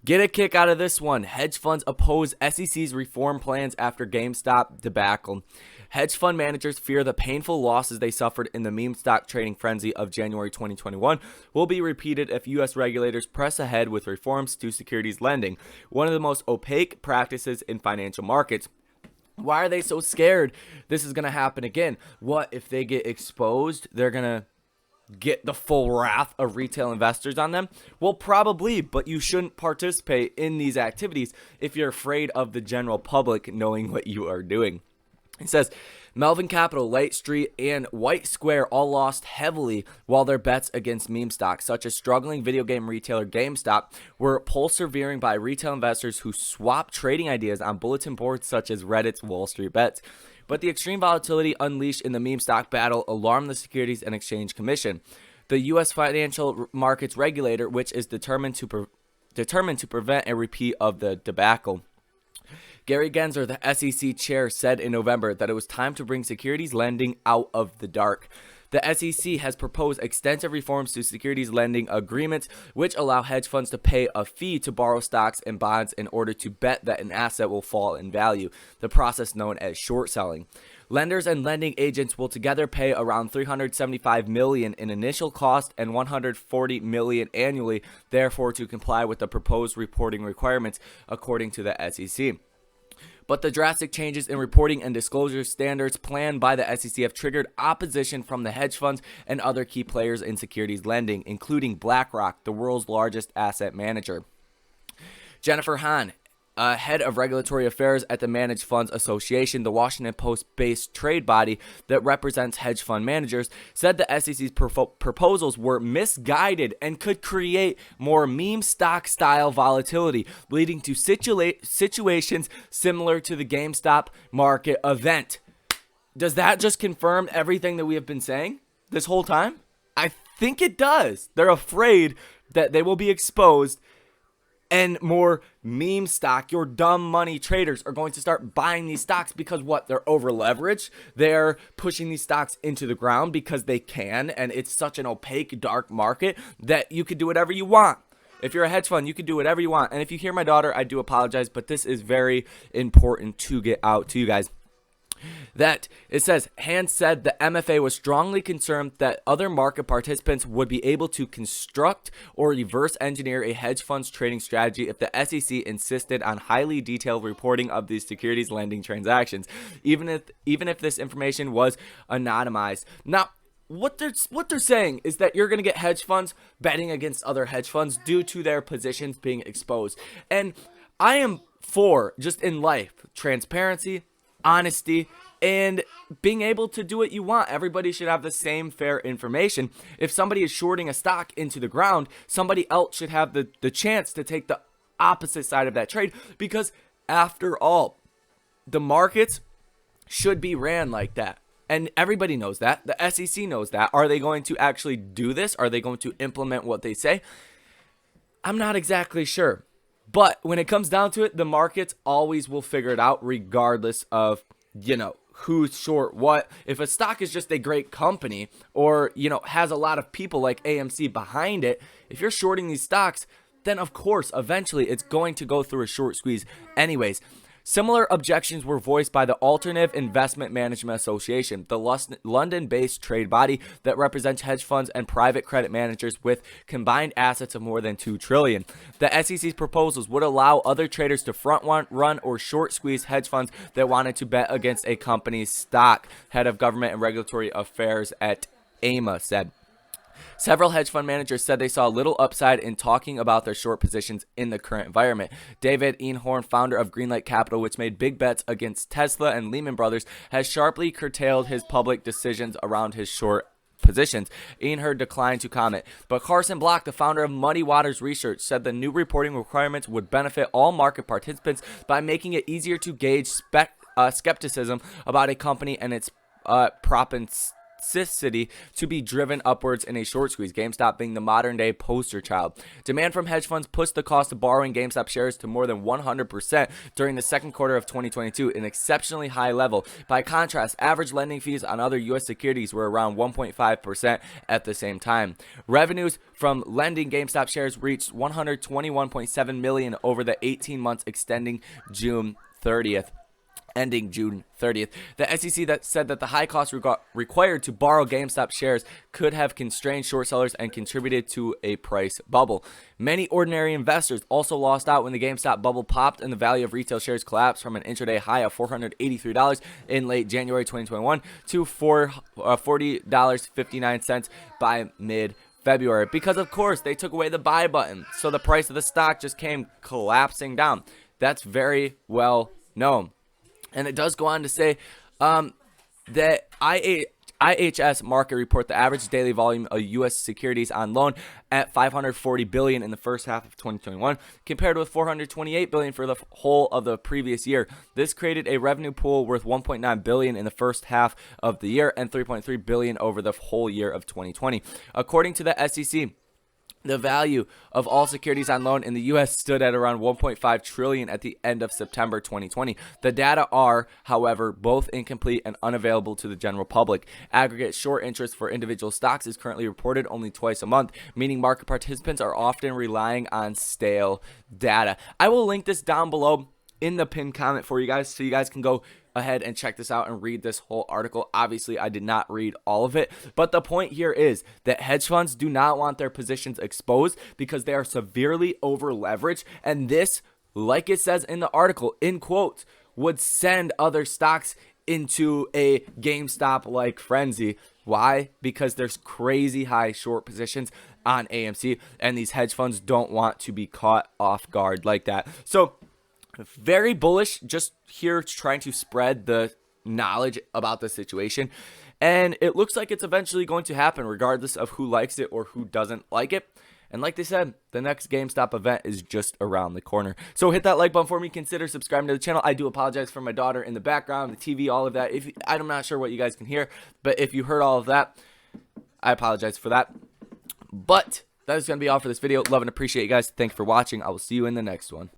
Get a kick out of this one. Hedge funds oppose SEC's reform plans after GameStop debacle. Hedge fund managers fear the painful losses they suffered in the meme stock trading frenzy of January 2021 will be repeated if U.S. regulators press ahead with reforms to securities lending, one of the most opaque practices in financial markets. Why are they so scared this is going to happen again? What if they get exposed? They're going to get the full wrath of retail investors on them? Well, probably, but you shouldn't participate in these activities if you're afraid of the general public knowing what you are doing. It says, Melvin Capital, Light Street, and White Square all lost heavily while their bets against meme stocks, such as struggling video game retailer GameStop, were persevering by retail investors who swapped trading ideas on bulletin boards such as Reddit's Wall Street Bets. But the extreme volatility unleashed in the meme stock battle alarmed the Securities and Exchange Commission, the U.S. financial markets regulator, which is determined to prevent a repeat of the debacle. Gary Gensler, the SEC chair, said in November that it was time to bring securities lending out of the dark. The SEC has proposed extensive reforms to securities lending agreements, which allow hedge funds to pay a fee to borrow stocks and bonds in order to bet that an asset will fall in value, the process known as short selling. Lenders and lending agents will together pay around $375 million in initial cost and $140 million annually, therefore, to comply with the proposed reporting requirements, according to the SEC. But the drastic changes in reporting and disclosure standards planned by the SEC have triggered opposition from the hedge funds and other key players in securities lending, including BlackRock, the world's largest asset manager. Jennifer Hahn, head of regulatory affairs at the Managed Funds Association, the Washington Post-based trade body that represents hedge fund managers, said the SEC's proposals were misguided and could create more meme stock style volatility, leading to situations similar to the GameStop market event. Does that just confirm everything that we have been saying this whole time? I think it does. They're afraid that they will be exposed, and more meme stock, your dumb money traders are going to start buying these stocks because what? They're over leveraged. They're pushing these stocks into the ground because they can, and it's such an opaque, dark market that you could do whatever you want. If you're a hedge fund, you can do whatever you want. And if you hear my daughter, I do apologize, but this is very important to get out to you guys. That it says, Hans said the MFA was strongly concerned that other market participants would be able to construct or reverse engineer a hedge fund's trading strategy if the SEC insisted on highly detailed reporting of these securities lending transactions, even if this information was anonymized. Now, what they're saying is that you're going to get hedge funds betting against other hedge funds due to their positions being exposed. And I am for, just in life, transparency, honesty, and being able to do what you want. Everybody should have the same fair information. If somebody is shorting a stock into the ground, somebody else should have the chance to take the opposite side of that trade, because after all, the markets should be ran like that. And everybody knows that. The SEC knows that. Are they going to actually do this? Are they going to implement what they say? I'm not exactly sure. But when it comes down to it, the markets always will figure it out regardless of, who's short what. If a stock is just a great company or, has a lot of people like AMC behind it, if you're shorting these stocks, then of course, eventually it's going to go through a short squeeze anyways. Similar objections were voiced by the Alternative Investment Management Association, the London-based trade body that represents hedge funds and private credit managers with combined assets of more than $2 trillion. The SEC's proposals would allow other traders to run or short squeeze hedge funds that wanted to bet against a company's stock, head of government and regulatory affairs at AMA said. Several hedge fund managers said they saw little upside in talking about their short positions in the current environment. David Einhorn, founder of Greenlight Capital, which made big bets against Tesla and Lehman Brothers, has sharply curtailed his public decisions around his short positions. Einhorn declined to comment. But Carson Block, the founder of Muddy Waters Research, said the new reporting requirements would benefit all market participants by making it easier to gauge skepticism about a company and its toxicity to be driven upwards in a short squeeze, GameStop being the modern day poster child. Demand from hedge funds pushed the cost of borrowing GameStop shares to more than 100% during the second quarter of 2022, an exceptionally high level. By contrast, average lending fees on other U.S. securities were around 1.5% at the same time. Revenues from lending GameStop shares reached $121.7 million over the 18 months ending June 30th. The SEC that said that the high cost required to borrow GameStop shares could have constrained short sellers and contributed to a price bubble. Many ordinary investors also lost out when the GameStop bubble popped and the value of retail shares collapsed from an intraday high of $483 in late January 2021 to $40.59 by mid-February, because of course they took away the buy button, so the price of the stock just came collapsing down. That's very well known. And it does go on to say that IHS Market report the average daily volume of U.S. securities on loan at $540 billion in the first half of 2021, compared with $428 billion for the whole of the previous year. This created a revenue pool worth $1.9 billion in the first half of the year and $3.3 billion over the whole year of 2020. According to the SEC, the value of all securities on loan in the U.S. stood at around $1.5 trillion at the end of September 2020. The data are, however, both incomplete and unavailable to the general public. Aggregate short interest for individual stocks is currently reported only twice a month, meaning market participants are often relying on stale data. I will link this down below in the pinned comment for you guys, so you guys can go ahead and check this out and read this whole article. Obviously, I did not read all of it, but the point here is that hedge funds do not want their positions exposed because they are severely over leveraged, and this, like it says in the article, in quotes, would send other stocks into a GameStop like frenzy. Why? Because there's crazy high short positions on AMC, and these hedge funds don't want to be caught off guard like that. So very bullish, just here trying to spread the knowledge about the situation. And it looks like it's eventually going to happen regardless of who likes it or who doesn't like it. And like they said, the next GameStop event is just around the corner. So hit that like button for me. Consider subscribing to the channel. I do apologize for my daughter in the background, the TV, all of that. I'm not sure what you guys can hear, but if you heard all of that, I apologize for that. But that is going to be all for this video. Love and appreciate you guys. Thanks for watching. I will see you in the next one.